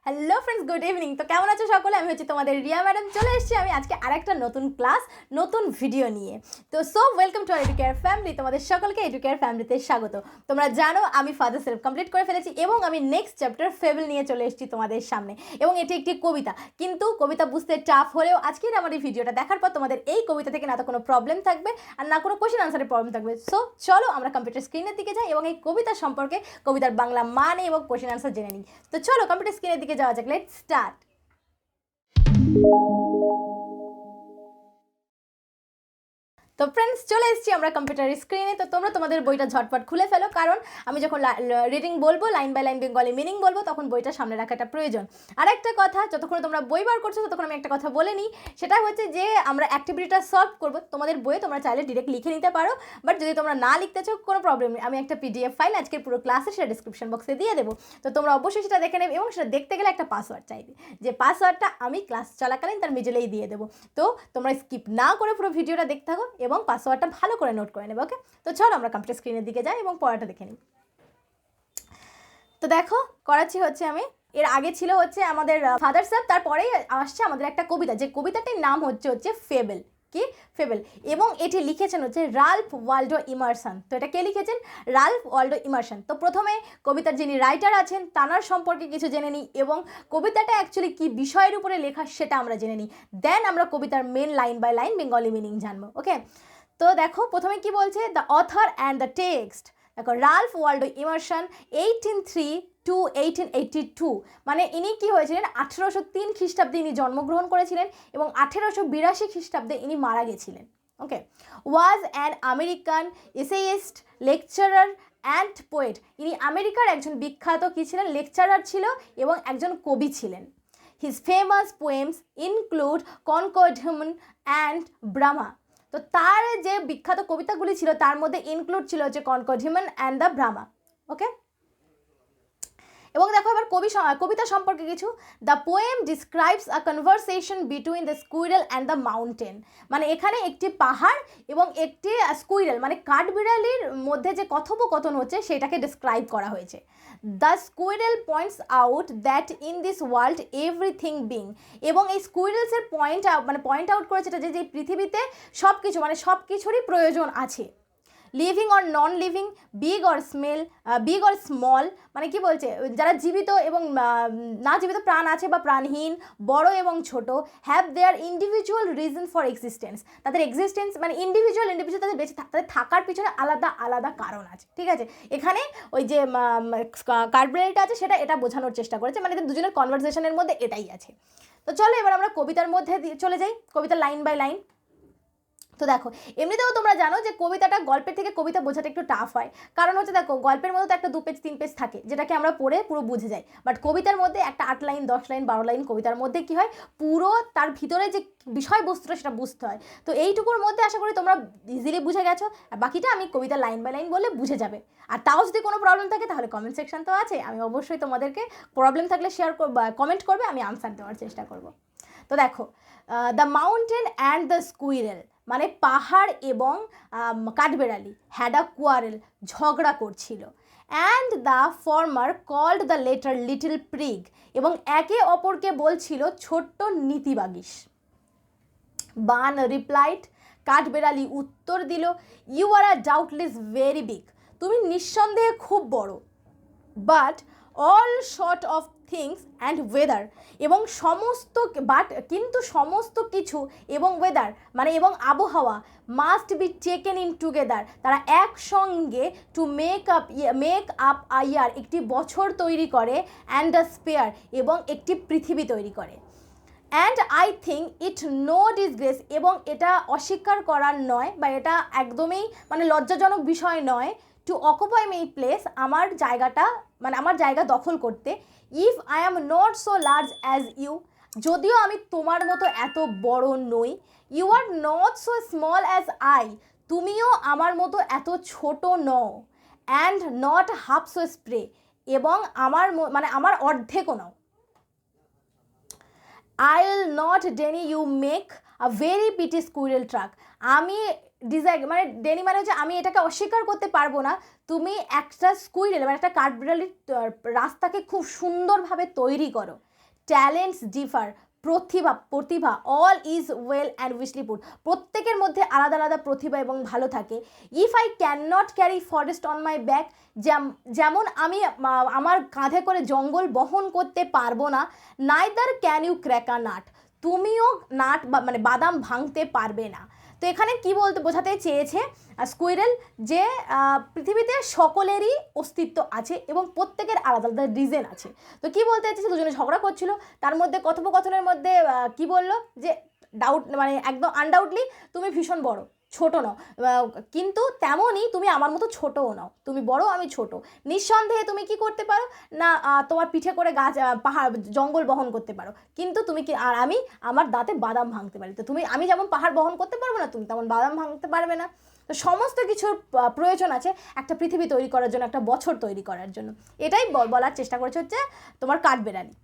Hello friends, good evening. তো কেমন আছো সকলে? আমি হচ্ছে তোমাদের রিয়া ম্যাডাম। চলে এসেছি আমি আজকে আরেকটা নতুন ক্লাস, নতুন ভিডিও নিয়ে। তো ওয়েলকাম টু এডুকেয়ার ফ্যামিলি। তোমাদের সকলকে এডুকেয়ার ফ্যামিলিতে স্বাগত। তোমরা জানো আমি ফাদার সেলফ কমপ্লিট করে ফেলেছি এবং আমি নেক্সট চ্যাপ্টার ফেবল নিয়ে চলে এসেছি তোমাদের সামনে। এবং এটি একটি কবিতা, কিন্তু কবিতা বুঝতে টাফ হলেও আজকের আমার এই ভিডিওটা দেখার পর তোমাদের এই কবিতা থেকে না তো কোনো প্রবলেম থাকবে আর না কোনো কোয়েশ্চেন আনসারের প্রবলেম থাকবে। সো চলো আমরা কম্পিউটার স্ক্রিনের দিকে যাই এবং এই কবিতা সম্পর্কে, কবিতার বাংলা মানে এবং কোয়েশ্চেন আনসার জেনে নিই। তো চলো কম্পিউটার স্ক্রিনের দিকে যাওয়া যাক। Let's start. তো ফ্রেন্ডস, চলে এসেছি আমরা কম্পিউটার স্ক্রিনে। তো তোমরা তোমাদের বইটা ঝটপট খুলে ফেলো, কারণ আমি যখন রিডিং বলবো, line by line Bengali meaning বলবো, তখন বইটা সামনে রাখাটা প্রয়োজন। আর একটা কথা, যতক্ষণ তোমরা বই বার করছো ততক্ষণ আমি একটা কথা বলে নিই, সেটা হচ্ছে যে আমরা অ্যাক্টিভিটিটা সলভ করবো তোমাদের বইয়ে। তোমরা চাইলে ডিরেক্ট লিখে নিতে পারো, বাট যদি তোমরা না লিখতে চাও কোনো প্রবলেম নেই। আমি একটা পিডিএফ ফাইল আজকের পুরো ক্লাসে সেটা ডিসক্রিপশন বক্সে দিয়ে দেবো। তো তোমরা অবশ্যই সেটা দেখে নেবে এবং সেটা দেখতে গেলে একটা পাসওয়ার্ড চাইবে, যে পাসওয়ার্ডটা আমি ক্লাস চলাকালীন তার মিডলেই দিয়ে দেবো। তো তোমরা স্কিপ না করে পুরো ভিডিওটা দেখতে থাকো এবং পাসওয়ার্ডটা ভালো করে নোট করে নেবে। ওকে, তো চলো আমরা কম্পিউটার স্ক্রিনের দিকে যাই এবং পড়াটা দেখে নিই। তো দেখো, করাচ্ছি হচ্ছে আমি। এর আগে ছিল হচ্ছে আমাদের ফাদার স্যার, তারপরেই আসছে আমাদের একটা কবিতা, যে কবিতাটির নাম হচ্ছে ফেবল। কি? ফেবল। এবং এটি লিখেছেন হচ্ছে রাল্ফ ওয়াল্ডো ইমারসন। তো এটা কে লিখেছেন? Ralph Waldo Emerson. তো প্রথমে কবিতার যিনি রাইটার আছেন তানার সম্পর্কে কিছু জেনে নিই এবং কবিতাটা অ্যাকচুয়ালি কি বিষয়ের উপরে লেখা সেটা আমরা জেনে নিই। দেন আমরা কবিতার main line by line Bengali meaning জানবো। ওকে, তো দেখো প্রথমে কি বলছে, the author and the text. দেখো, রাল্ফ ওয়াল্ডো ইমারসন 1803 টু 1882, মানে ইনি কি হয়েছিলেন 1803 খ্রিস্টাব্দে ইনি জন্মগ্রহণ করেছিলেন এবং 1882 খ্রিস্টাব্দে ইনি মারা গেছিলেন। Okay, was an American essayist, lecturer and poet. ইনি আমেরিকার একজন বিখ্যাত কি ছিলেন? লেকচারার ছিল এবং একজন কবি ছিলেন। His famous poems include Concord human and Brahma. তো তার যে বিখ্যাত কবিতাগুলি ছিল তার মধ্যে ইনক্লুড ছিল হচ্ছে Concord human and the Brahma. Okay, এবং দেখো এবার কবিতা সম্পর্কে কিছু। The poem describes a conversation between the squirrel and the mountain. মানে এখানে একটি পাহাড় এবং একটি স্কুইরেল মানে কাঠবিড়ালির মধ্যে যে কথোপকথন হচ্ছে সেটাকে ডিসক্রাইব করা হয়েছে। The squirrel points out that in this world everything being. এবং এই স্কুইরেলসের পয়েন্ট আউট করেছে এটা, যে পৃথিবীতে সব কিছু মানে সব কিছুরই প্রয়োজন আছে। Living or non living, big or small, মানে কি বলছে, যারা জীবিত এবং না জীবিত প্রাণ আছে বা প্রাণহীন, বড় এবং ছোট, have their individual reason for existence. তাদের এক্সিস্টেন্স মানে ইন্ডিভিজুয়াল তাদের বেঁচে তাদের থাকার পিছনে আলাদা আলাদা কারণ আছে। ঠিক আছে, এখানে ওই যে কার্বরেলটা আছে সেটা এটা বোঝানোর চেষ্টা করেছে, মানে এদের দুজনের কনভারসেশনের মধ্যে এটাই আছে। তো চলো এবার আমরা কবিতার মধ্যে চলে যাই, কবিতা লাইন বাই লাইন। তো দেখো, এমনিতেও তোমরা জানো যে কবিতাটা গল্পের থেকে কবিতা বোঝাতে একটু টাফ হয়, কারণ হচ্ছে দেখো গল্পের মধ্যে তো একটা 2 পেজ 3 পেজ থাকে যেটাকে আমরা পড়ে পুরো বুঝে যাই, বাট কবিতার মধ্যে একটা 8 লাইন 10 লাইন 12 লাইন কবিতার মধ্যে কি হয়, পুরো তার ভিতরে যে বিষয়বস্তুটা সেটা বুঝতে হয়। তো এইটুকুর মধ্যে আশা করি তোমরা ইজিলি বুঝে গেছো, আর বাকিটা আমি কবিতা লাইন বাই লাইন বলে বুঝে যাবে। আর তাও যদি কোনো প্রবলেম থাকে তাহলে কমেন্ট সেকশন তো আছে, আমি অবশ্যই তোমাদেরকে প্রবলেম থাকলে কমেন্ট করবে, আমি আনসার দেওয়ার চেষ্টা করব। তো দেখো, the mountain and the squirrel, মানে পাহাড় এবং কাঠবেড়ালি, হ্যাড আ কোয়ারেল, ঝগড়া করছিল। And the former called the latter little prig, এবং একে অপরকে বলছিল ছোট্ট নীতিবাগীশ। বান রিপ্লাইড, কাঠবেড়ালি উত্তর দিল, you are a doubtless very big, তুমি নিঃসন্দেহে খুব বড়। But all sort of things and weather, এবং কিন্তু সমস্ত কিছু এবং ওয়েদার মানে এবং আবহাওয়া, must be taken in together, তারা একসঙ্গে to make up a year, একটি বছর তৈরি করে, অ্যান্ড আ স্পেয়ার, এবং একটি পৃথিবী তৈরি করে। And I think it no disgrace, এবং এটা অস্বীকার করার নয় বা এটা একদমই মানে লজ্জাজনক বিষয় নয়, টু অকুপাই মাই প্লেস, আমার জায়গাটা মানে আমার জায়গা দখল করতে। If I am not so large as you, যদিও আমি তোমার মতো এত বড় নই। You are not so small as I, তুমিও আমার মতো এত ছোট নও। And not half so spry, এবং আমার অর্ধেকও নও। I'll not deny you make a very pretty squirrel track, আমি ডেনি মানে হচ্ছে আমি এটাকে অস্বীকার করতে পারবো না, তুমি একটা স্কুইরেল মানে একটা কাঠবিড়ালির রাস্তাকে খুব সুন্দরভাবে তৈরি করো। ট্যালেন্টস ডিফার, প্রতিভা all is well and wisely put, প্রত্যেকের মধ্যে আলাদা আলাদা প্রতিভা এবং ভালো থাকে। If I can not carry forest on my back, যেমন আমি আমার কাঁধে করে জঙ্গল বহন করতে পারবো না, neither can you crack a nut, তুমিও নাট মানে বাদাম ভাঙতে পারবে না। তো এখানে কি বলতে বোঝাতে চেয়েছে স্কুইরেল, যে পৃথিবীতে সকলেরই অস্তিত্ব আছে এবং প্রত্যেকের আলাদা আলাদা রিজন আছে। তো কি বলতে চাইছে, দুজনে ঝগড়া করছিল, তার মধ্যে কথোপকথনের মধ্যে কি বললো যে ডাউট মানে একদম আনডাউটলি তুমি ভীষণ বড়, ছোট নও, কিন্তু তেমনই তুমি আমার মতো ছোটও নও, তুমি বড় আমি ছোট, নিঃসন্দেহে তুমি কি করতে পারো না তোমার পিঠে করে গাছ পাহাড় জঙ্গল বহন করতে পারো, কিন্তু তুমি কি আর আমি আমার দাঁতে বাদাম ভাঙতে পারি, তো তুমি আমি যেমন পাহাড় বহন করতে পারবো না, তুমি তেমন বাদাম ভাঙতে পারবে না। তো সমস্ত কিছুর প্রয়োজন আছে একটা পৃথিবী তৈরি করার জন্য, একটা বছর তৈরি করার জন্য, এটাই বলার চেষ্টা করেছে হচ্ছে তোমার কাঠবেড়ালি।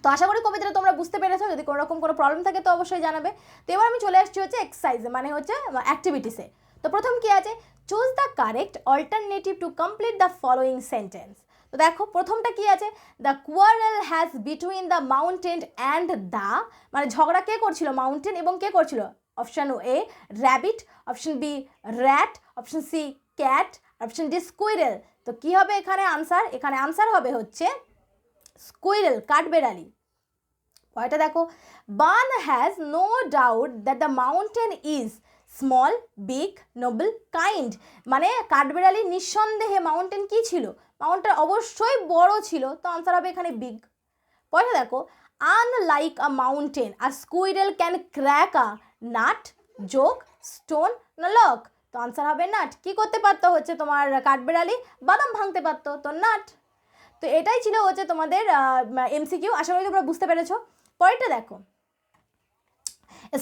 তো আশা করি কবিতাটা তোমরা বুঝতে পেরেছো, যদি কোনো রকম কোনো প্রবলেম থাকে তো অবশ্যই জানাবে। তো এবার আমি চলে আসছি হচ্ছে এক্সারসাইজে, মানে হচ্ছে অ্যাক্টিভিটিসে। তো প্রথম কি আছে, choose the correct alternative to complete the following sentence. তো দেখো প্রথমটা কি আছে, the quarrel has between the mountain and the, মানে ঝগড়া কে করছিল, মাউন্টেন এবং কে করছিল, option A rabbit, option B rat, option C cat, option D squirrel. তো কি হবে এখানে আনসার, এখানে আনসার হবে হচ্ছে স্কুইরেল, কাঠবেড়ালি। পরেরটা দেখো, Bun has no doubt that the mountain is small big noble kind, মানে কাঠবেড়ালি নিঃসন্দেহে মাউন্টেন কি ছিল, মাউন্টেন অবশ্যই বড় ছিল, তো আনসার হবে এখানে বিগ। পরেরটা দেখো, আনলাইক আ মাউন্টেন আর squirrel can crack a nut, joke, stone না লক, তো আনসার হবে নাট। কি করতে পারতো হচ্ছে তোমার কাঠবেড়ালি, বাদাম ভাঙতে পারতো, তো নাট। তো এটাই ছিল হচ্ছে তোমাদের এমসিকিউ, আশা করি তোমরা বুঝতে পেরেছো। পরেরটা দেখো,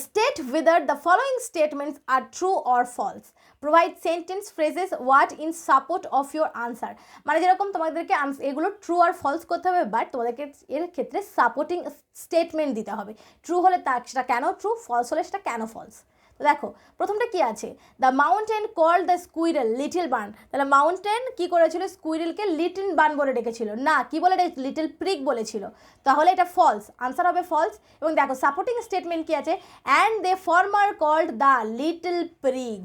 state whether the following statements are true or false, provide sentence phrases what in support of your answer, মানে যেরকম তোমাদেরকে এগুলো ট্রু আর ফলস করতে হবে, বাট তোমাদেরকে এর ক্ষেত্রে সাপোর্টিং স্টেটমেন্ট দিতে হবে, ট্রু হলে সেটা কেন ট্রু, ফলস হলে সেটা কেন ফলস। তো দেখো প্রথমটা কি আছে, the mountain called the squirrel little barn, তাহলে মাউন্টেন কি করেছিল, স্কুইরেলকে লিটল বার্ন বলে ডেকেছিল, না কি বলে লিটল প্রিক বলেছিল, তাহলে এটা ফলস, আনসার হবে ফলস। এবং দেখো সাপোর্টিং স্টেটমেন্ট কি আছে, and the former called the little prig,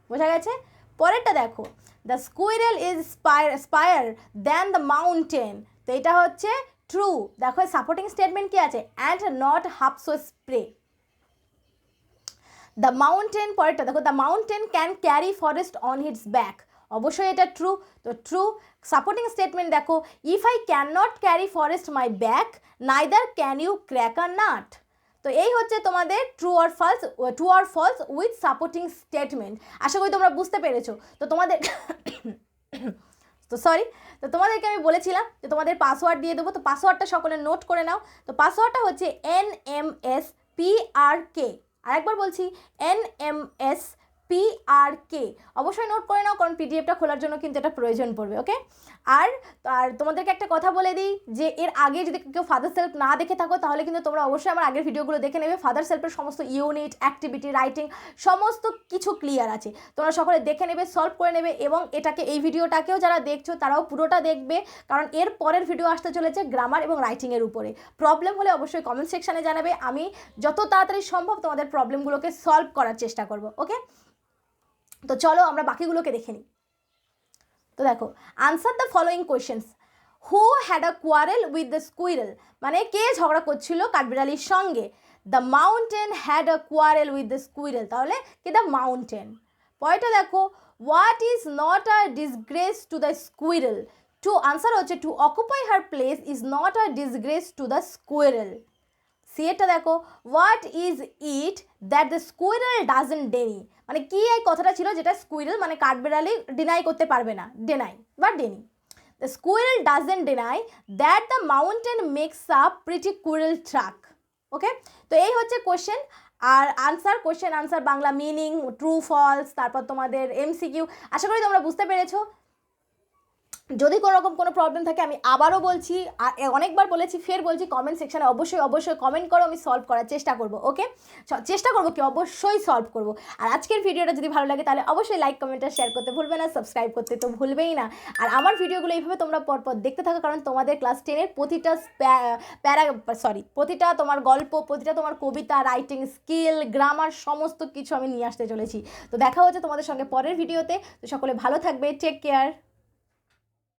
বোঝা গেছে। পরেরটা দেখো, the squirrel is spryer than the mountain, তো এটা হচ্ছে ট্রু, দেখো সাপোর্টিং স্টেটমেন্ট কি আছে, and not half so spry. The mountain, পরেরটা দেখো, the mountain can carry forest on its back, অবশ্যই এটা ট্রু, তো ট্রু। সাপোর্টিং স্টেটমেন্ট দেখো, if I can not carry forest my back neither can you crack a nut. তো এই হচ্ছে তোমাদের ট্রু আর ফলস উইথ সাপোর্টিং স্টেটমেন্ট। আশা করি তোমরা বুঝতে পেরেছো। তো তোমাদের তো সরি, তো তোমাদেরকে আমি বলেছিলাম যে তোমাদের পাসওয়ার্ড দিয়ে দেবো, তো পাসওয়ার্ডটা সকলে নোট করে নাও। তো পাসওয়ার্ডটা হচ্ছে NMSPRK, আরেকবার বলছি NMSPRK, অবশ্যই নোট করে নাও, কারণ পিডিএফটা খোলার জন্য কিন্তু এটা প্রয়োজন পড়বে, ওকে। আর তোমাদেরকে একটা কথা বলে দিই, যে এর আগে যদি কেউ ফাদার সেলফ না দেখে থাকো তাহলে কিন্তু তোমরা অবশ্যই আমার আগের ভিডিওগুলো দেখে নেবে, ফাদার সেলফের সমস্ত ইউনিট, অ্যাক্টিভিটি, রাইটিং সমস্ত কিছু ক্লিয়ার আছে, তোমরা সকলে দেখে নেবে, সলভ করে নেবে, এবং এই ভিডিওটাকেও যারা দেখছো তারাও পুরোটা দেখবে, কারণ এর পরের ভিডিও আসতে চলেছে গ্রামার এবং রাইটিংয়ের উপরে। প্রবলেম হলে অবশ্যই কমেন্ট সেকশানে জানাবে, আমি যত তাড়াতাড়ি সম্ভব তোমাদের প্রবলেমগুলোকে সলভ করার চেষ্টা করব, ওকে। তো চলো আমরা বাকিগুলোকে দেখে নিই। তো দেখো, answer the following questions, who had a quarrel with the squirrel, মানে কে ঝগড়া করছিল কাঠবিড়ালির সঙ্গে, the mountain had a quarrel with the squirrel, তাহলে কি দ্য মাউন্টেন। পরেরটা দেখো, what is not a disgrace to the squirrel, to answer হচ্ছে to occupy her place is not a disgrace to the squirrel. সিয়েরটা দেখো, what is it that the squirrel doesn't deny, মানে কি এই কথাটা ছিল যেটা স্কুইরেল মানে কাঠবিড়ালি ডিনাই করতে পারবে না, ডেনাই বা deny. The squirrel doesn't deny that the mountain makes a pretty squirrel track, okay. তো এই হচ্ছে কোয়েশ্চেন আর answer, question answer Bangla meaning, true false, তারপর তোমাদের এমসিকিউ। আশা করি তোমরা বুঝতে পেরেছো। যদি কোনো রকম কোনো প্রবলেম থাকে আমি আবারও বলছি, অনেকবার বলেছি, ফের বলছি, কমেন্ট সেকশানে অবশ্যই কমেন্ট করো, আমি সলভ করার চেষ্টা করবো। ওকে, চেষ্টা করবো কি, অবশ্যই সলভ করবো। আর আজকের ভিডিওটা যদি ভালো লাগে তাহলে অবশ্যই লাইক কমেন্ট আর শেয়ার করতে ভুলবে না, সাবস্ক্রাইব করতে তো ভুলবেই না। আর আমার ভিডিওগুলো এইভাবে তোমরা পরপর দেখতে থাকো, কারণ তোমাদের ক্লাস 10-এর প্রতিটা প্রতিটা তোমার গল্প, প্রতিটা তোমার কবিতা, রাইটিং স্কিল, গ্রামার, সমস্ত কিছু আমি নিয়ে আসতে চলেছি। তো দেখা হচ্ছে তোমাদের সঙ্গে পরের ভিডিওতে। তো সকলে ভালো থাকবে, টেক কেয়ার।